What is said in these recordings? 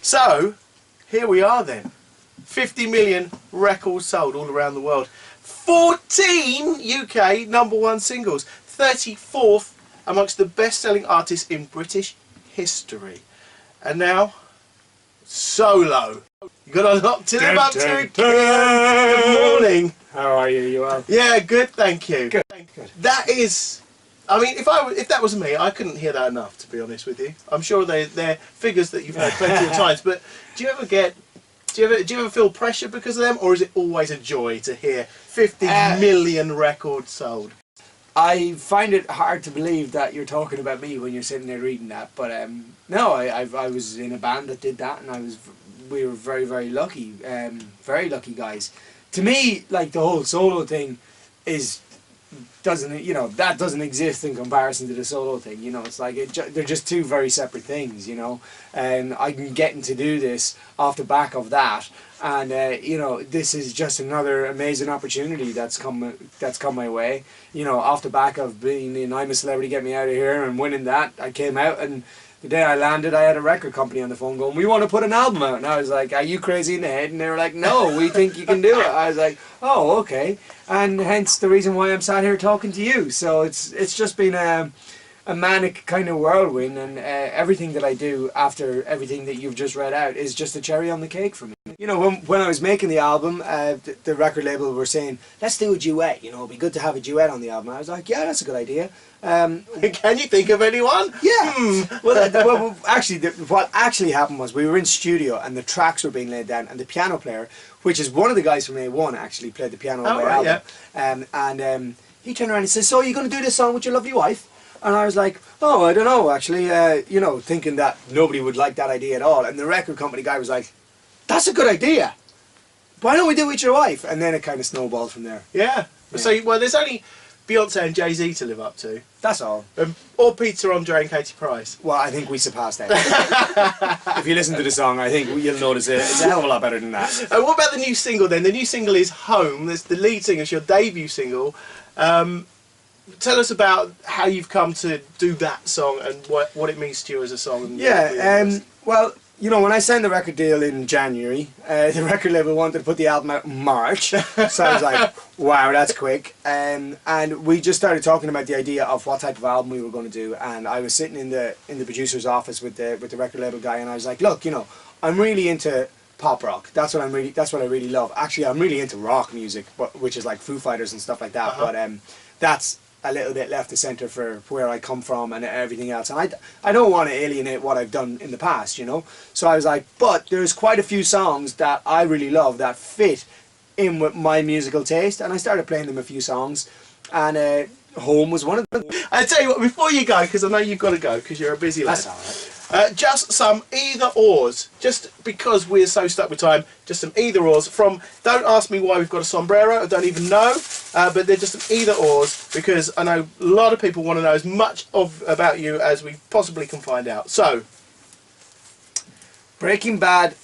So, here we are then. 50 million records sold all around the world. 14 UK #1 singles. 34th amongst the best-selling artists in British history. And now, solo. You got a lot to live up to. Good morning. How are you? You well? Yeah, good, thank you. Good. That is... I mean, if that was me, I couldn't hear that enough, to be honest with you. I'm sure they're figures that you've heard plenty of times, but do you ever feel pressure because of them, or is it always a joy to hear 50 million records sold? I find it hard to believe that you're talking about me when you're sitting there reading that, but no, I was in a band that did that, and we were very, very lucky guys. To me, like, the whole solo thing doesn't exist in comparison to the solo thing. You know, it's like they're just two very separate things. You know, and I'm getting to do this off the back of that, and you know, this is just another amazing opportunity that's come my way. You know, off the back of being in I'm a Celebrity, Get Me Out of Here and winning that, I came out, and the day I landed, I had a record company on the phone going, "We want to put an album out." And I was like, "Are you crazy in the head?" And they were like, "No, we think you can do it." I was like, "Oh, okay." And hence the reason why I'm sat here talking to you. So it's just been a manic kind of whirlwind, and everything that I do after everything that you've just read out is just a cherry on the cake for me. You know, when I was making the album, the record label were saying, "Let's do a duet, you know, it'd be good to have a duet on the album." I was like, "Yeah, that's a good idea." Can you think of anyone? Yeah. Well, actually, what actually happened was we were in studio and the tracks were being laid down, and the piano player, which is one of the guys from A1, actually played the piano on my album. Yeah. He turned around and said, "So, are you going to do this song with your lovely wife?" And I was like, "Oh, I don't know, actually," you know, thinking that nobody would like that idea at all. And the record company guy was like, "That's a good idea. Why don't we do it with your wife?" And then it kind of snowballed from there. Yeah. So, well, there's only Beyonce and Jay-Z to live up to. That's all. Or Peter Andre and Katy Price. Well, I think we surpassed that. If you listen to the song, I think you'll notice it's a hell of a lot better than that. What about the new single then? The new single is Home. That's the lead single. It's your debut single. Tell us about how you've come to do that song and what it means to you as a song. Yeah, well, you know, when I signed the record deal in January, the record label wanted to put the album out in March. So I was like, wow, that's quick. And we just started talking about the idea of what type of album we were going to do. And I was sitting in the producer's office with the record label guy, and I was like, "Look, you know, I'm really into pop rock. That's what I really love. Actually, I'm really into rock music, which is like Foo Fighters and stuff like that. But that's a little bit left of centre for where I come from and everything else. And I don't want to alienate what I've done in the past, you know. So I was like, but there's quite a few songs that I really love that fit in with my musical taste. And I started playing them a few songs, and Home was one of them. I tell you what, before you go, because I know you've got to go because you're a busy lad. That's all right. Just some either-ors, just because we're so stuck with time, just some either-ors from, don't ask me why we've got a sombrero, I don't even know, but they're just some either-ors because I know a lot of people want to know as much about you as we possibly can find out. So, Breaking Bad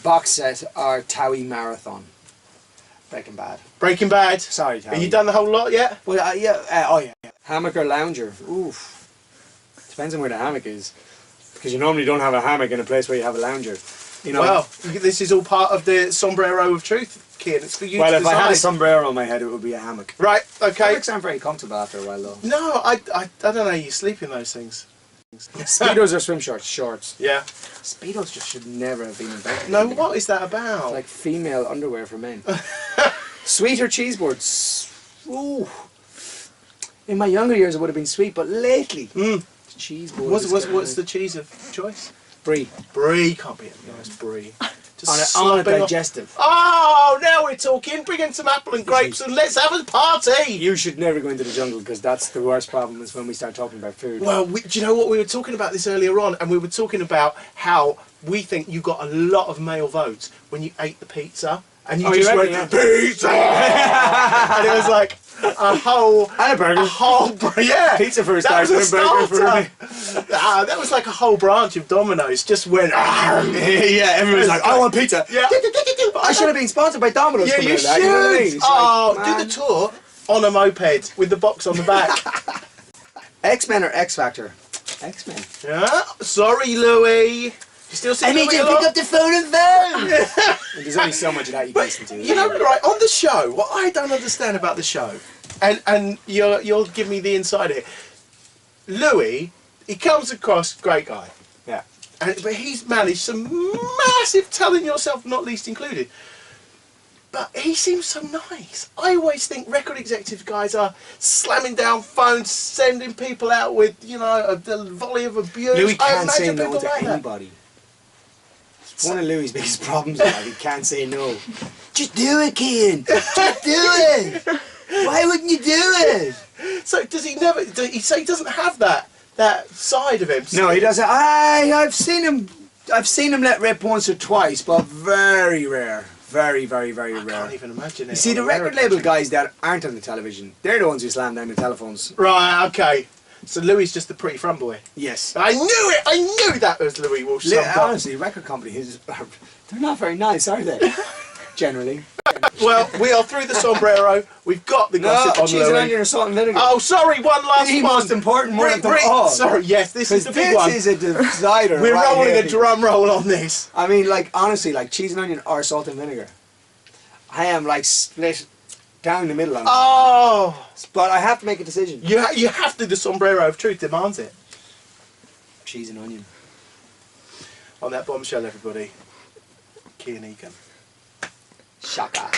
box set or Towie Marathon? Breaking Bad. Breaking Bad. Sorry, Towie. Have you done the whole lot yet? Well, yeah. Hammock or lounger? Oof. Depends on where the hammock is. Because you normally don't have a hammock in a place where you have a lounger. You know. Well, this is all part of the sombrero of truth, Kian. It's for you to decide. Well, if I had a sombrero on my head, it would be a hammock. Right, okay. Hammocks aren't very comfortable after a while, though. No, I don't know you sleep in those things. Speedos or swim shorts? Shorts. Yeah. Speedos just should never have been invented. No, what is that about? It's like female underwear for men. Sweet or cheese boards? Ooh. In my younger years, it would have been sweet, but lately... Cheese boards. What's the cheese of choice? Brie. Brie, can't be a nice brie. On a digestive. Oh, now we're talking. Bring in some apple and grapes and let's have a party. You should never go into the jungle because that's the worst problem is when we start talking about food. Well, do you know what? We were talking about this earlier on, and we were talking about how we think you got a lot of male votes when you ate the pizza. And you just went, pizza! And it was like a whole... And a burger. Yeah. Pizza for a starter and a burger for a... that was like a whole branch of Domino's. Just went... Yeah, everyone's like, I want pizza. Yeah. I should have been sponsored by Domino's. Yeah, you should. You know what I mean? Oh, like, do the tour on a moped with the box on the back. X-Men or X-Factor? X-Men. Yeah. Sorry, Louis. You still see I need Louis you a to pick lot? up the phone and phone! And there's only so much of that you can listen to. You know, right, on the show, what I don't understand about the show, and you'll give me the inside here, Louis, he comes across great guy. Yeah. But he's managed some massive telling yourself not least included. But he seems so nice. I always think record executive guys are slamming down phones, sending people out with, you know, a volley of abuse. Louis I can't say imagine no people to like that. anybody. It's one of Louis' biggest problems, like, he can't say no. Just do it, Kian! Just do it! Why wouldn't you do it? So does he never, he say he doesn't have that side of him? No, he doesn't. I've seen him let rip once or twice, but very rare. Very, very, very rare. I can't even imagine it. You see, the record label guys that aren't on the television, they're the ones who slam down the telephones. Right, okay. So Louis is just the pretty front boy. Yes. I knew it! I knew that was Louis Walsh. summed up. Honestly, record companies, they're not very nice, are they? Generally. Well, we are through the sombrero. We've got the gossip on cheese and Louis. onion or salt and vinegar. Oh, sorry, one last The one. most important one of them all. Sorry, yes, this is the big one. This is a decider. We're right rolling here. a drum roll on this. I mean, like, honestly, like cheese and onion or salt and vinegar. I am, like, split down the middle on it. Oh, But I have to make a decision. you have to. The sombrero of truth demands it. Cheese and onion. On that bombshell, everybody. Kian Egan. Shaka.